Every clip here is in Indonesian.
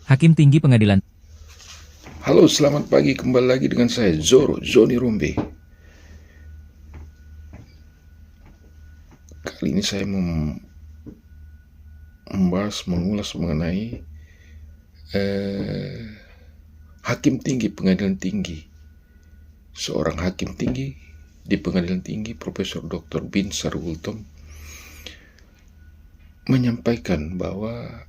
Hakim Tinggi Pengadilan. Halo, selamat pagi. Kembali lagi dengan saya, Zoni Rombe. Kali ini saya mengulas mengenai Hakim Tinggi Pengadilan Tinggi. Seorang Hakim Tinggi di Pengadilan Tinggi, Profesor Dr. Binsar Gultom, menyampaikan bahwa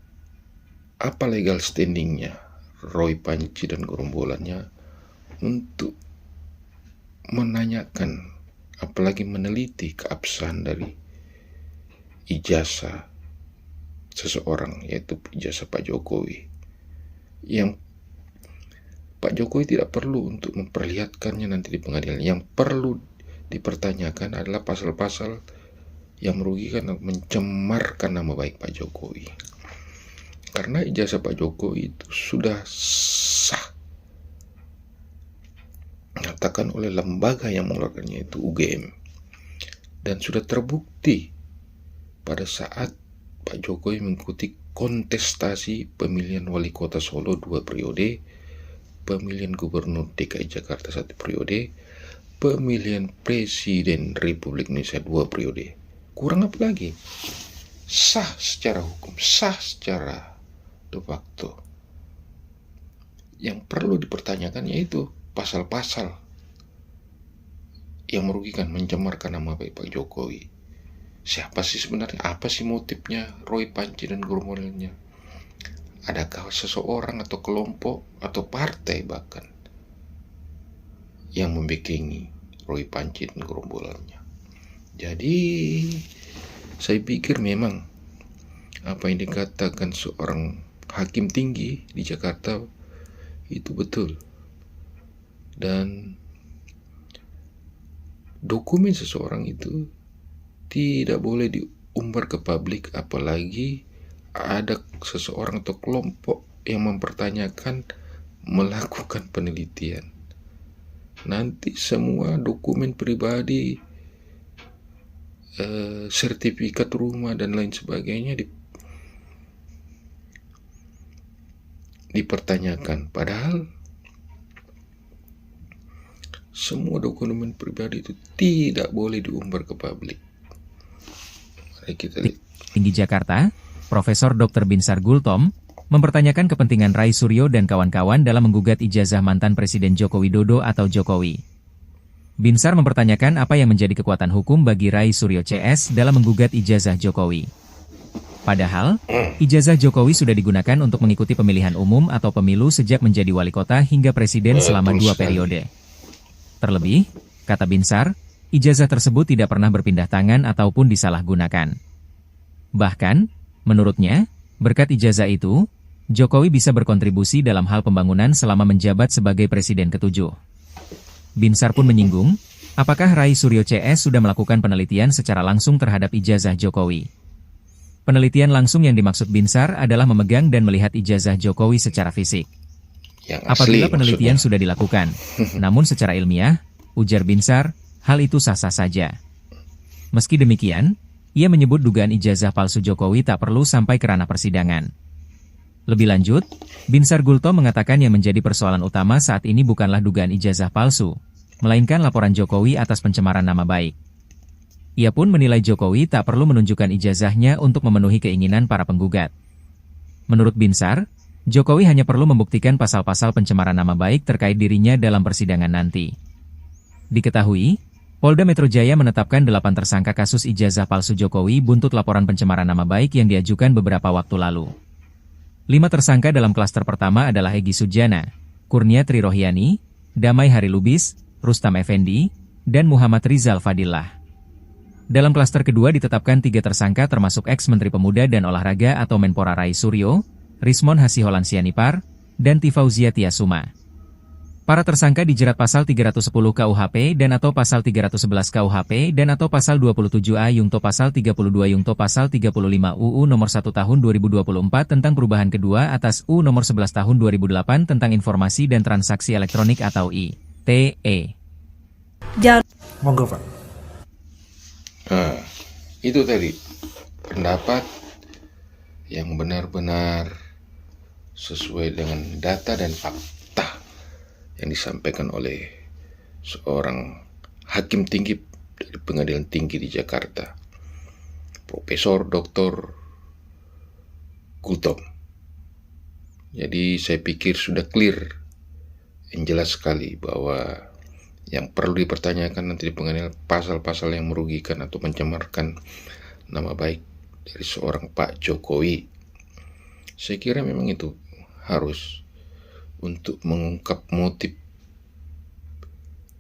apa legal standingnya Roy Panci dan gerombolannya untuk menanyakan, apalagi meneliti keabsahan dari ijazah seseorang, yaitu ijazah Pak Jokowi, yang Pak Jokowi tidak perlu untuk memperlihatkannya nanti di pengadilan. Yang perlu dipertanyakan adalah pasal-pasal yang merugikan atau mencemarkan nama baik Pak Jokowi. Karena ijazah Pak Jokowi itu sudah sah, dikatakan oleh lembaga yang mengeluarkannya, itu UGM, dan sudah terbukti pada saat Pak Jokowi mengikuti kontestasi pemilihan wali kota Solo 2 periode, pemilihan gubernur DKI Jakarta 1 periode, pemilihan presiden Republik Indonesia 2 periode. Kurang apa lagi? Sah secara hukum, sah secara de facto. Yang perlu dipertanyakan yaitu pasal-pasal yang merugikan, mencemarkan nama baik Pak Jokowi. Siapa sih sebenarnya? Apa sih motifnya Roy Panci dan gerombolannya? Adakah seseorang atau kelompok atau partai bahkan yang membekengi Roy Panci dan gerombolannya? Jadi saya pikir memang apa yang dikatakan seorang hakim tinggi di Jakarta itu betul. Dan dokumen seseorang itu tidak boleh diumbar ke publik, apalagi ada seseorang atau kelompok yang mempertanyakan, melakukan penelitian. Nanti semua dokumen pribadi, sertifikat rumah dan lain sebagainya dipertanyakan. Padahal semua dokumen pribadi itu tidak boleh diumbar ke publik. Mari kita lihat. Tinggi Jakarta, Profesor Dr. Binsar Gultom, mempertanyakan kepentingan Rai Suryo dan kawan-kawan dalam menggugat ijazah mantan Presiden Joko Widodo atau Jokowi. Binsar mempertanyakan apa yang menjadi kekuatan hukum bagi Rai Suryo CS dalam menggugat ijazah Jokowi. Padahal, ijazah Jokowi sudah digunakan untuk mengikuti pemilihan umum atau pemilu sejak menjadi wali kota hingga presiden selama 2 periode. Terlebih, kata Binsar, ijazah tersebut tidak pernah berpindah tangan ataupun disalahgunakan. Bahkan, menurutnya, berkat ijazah itu, Jokowi bisa berkontribusi dalam hal pembangunan selama menjabat sebagai Presiden ke-7. Binsar pun menyinggung, apakah Rai Suryo CS sudah melakukan penelitian secara langsung terhadap ijazah Jokowi. Penelitian langsung yang dimaksud Binsar adalah memegang dan melihat ijazah Jokowi secara fisik. Apabila penelitian sudah dilakukan, namun secara ilmiah, ujar Binsar, hal itu sah-sah saja. Meski demikian, ia menyebut dugaan ijazah palsu Jokowi tak perlu sampai ke ranah persidangan. Lebih lanjut, Binsar Gultom mengatakan yang menjadi persoalan utama saat ini bukanlah dugaan ijazah palsu, melainkan laporan Jokowi atas pencemaran nama baik. Ia pun menilai Jokowi tak perlu menunjukkan ijazahnya untuk memenuhi keinginan para penggugat. Menurut Binsar, Jokowi hanya perlu membuktikan pasal-pasal pencemaran nama baik terkait dirinya dalam persidangan nanti. Diketahui, Polda Metro Jaya menetapkan 8 tersangka kasus ijazah palsu Jokowi buntut laporan pencemaran nama baik yang diajukan beberapa waktu lalu. 5 tersangka dalam klaster pertama adalah Egy Sujana, Kurnia Trirohyani, Damai Hari Lubis, Rustam Effendi, dan Muhammad Rizal Fadillah. Dalam klaster kedua ditetapkan 3 tersangka termasuk ex-Menteri Pemuda dan Olahraga atau Menpora Rai Suryo, Rismon Hasiholan Sianipar, dan Tifauzia Tiasuma. Para tersangka dijerat pasal 310 KUHP dan atau pasal 311 KUHP dan atau pasal 27A Yungto pasal 32 Yungto pasal 35 UU nomor 1 tahun 2024 tentang perubahan kedua atas UU nomor 11 tahun 2008 tentang informasi dan transaksi elektronik atau ITE. Monggo, Pak. Nah, itu tadi pendapat yang benar-benar sesuai dengan data dan fakta yang disampaikan oleh seorang hakim tinggi dari Pengadilan Tinggi di Jakarta, Profesor Dr. Gultom. Jadi saya pikir sudah clear dan jelas sekali bahwa yang perlu dipertanyakan nanti di pengadilan pasal-pasal yang merugikan atau mencemarkan nama baik dari seorang Pak Jokowi. Saya kira memang itu harus untuk mengungkap motif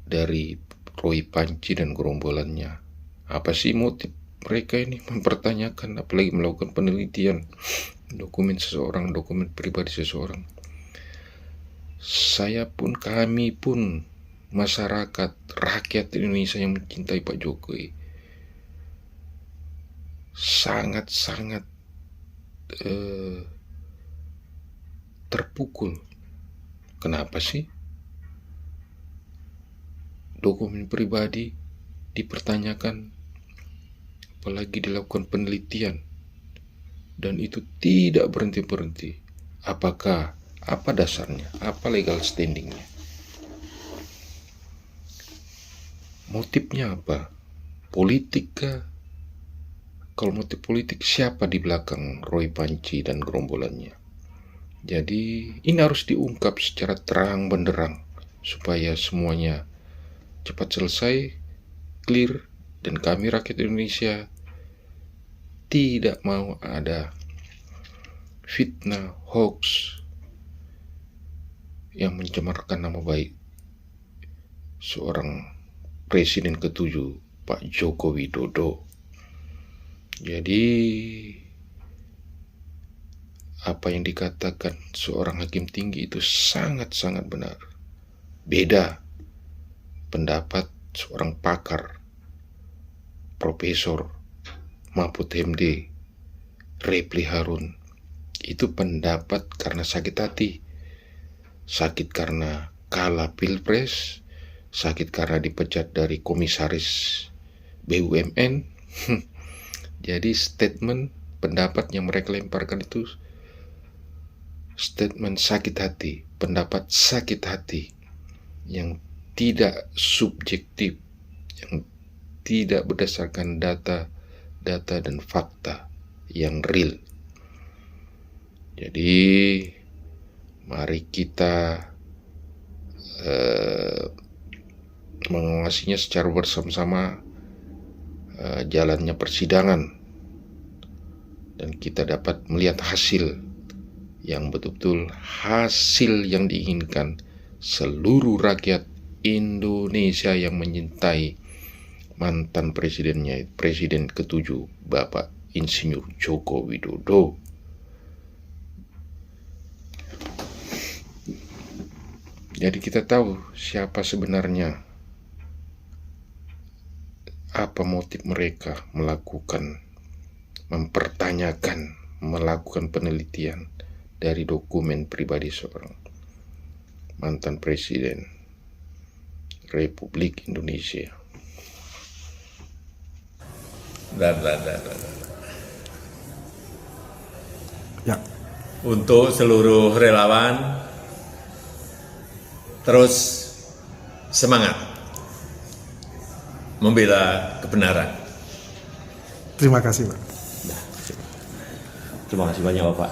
dari Roy Panci dan gerombolannya. Apa sih motif mereka ini mempertanyakan, apalagi melakukan penelitian dokumen seseorang, dokumen pribadi seseorang. Kami pun masyarakat, rakyat Indonesia yang mencintai Pak Jokowi sangat-sangat terpukul. Kenapa sih dokumen pribadi dipertanyakan, apalagi dilakukan penelitian, dan itu tidak berhenti-berhenti? Apa dasarnya? Apa legal standingnya? Motifnya apa? Politik kah? Kalau motif politik, siapa di belakang Roy Panci dan gerombolannya? Jadi ini harus diungkap secara terang benderang supaya semuanya cepat selesai, clear, dan kami rakyat Indonesia tidak mau ada fitnah, hoax yang mencemarkan nama baik seorang Presiden ke-7 Pak Joko Widodo. Jadi apa yang dikatakan seorang hakim tinggi itu sangat-sangat benar. Beda pendapat seorang pakar, Profesor Mahfud MD, Refli Harun. Itu pendapat karena sakit hati. Sakit karena kalah pilpres, sakit karena dipecat dari komisaris BUMN. Jadi statement, pendapat yang mereka lemparkan itu statement sakit hati, pendapat sakit hati yang tidak subjektif, yang tidak berdasarkan data dan fakta yang real. Jadi mari kita mengawasinya secara bersama-sama jalannya persidangan, dan kita dapat melihat hasil yang betul-betul hasil yang diinginkan seluruh rakyat Indonesia yang menyintai mantan presidennya, Presiden ke-7 Bapak Insinyur Joko Widodo. Jadi kita tahu siapa sebenarnya, apa motif mereka mempertanyakan, melakukan penelitian dari dokumen pribadi seorang mantan Presiden Republik Indonesia. Ya. Untuk seluruh relawan, terus semangat membela kebenaran. Terima kasih, Pak. Terima kasih banyak, Bapak.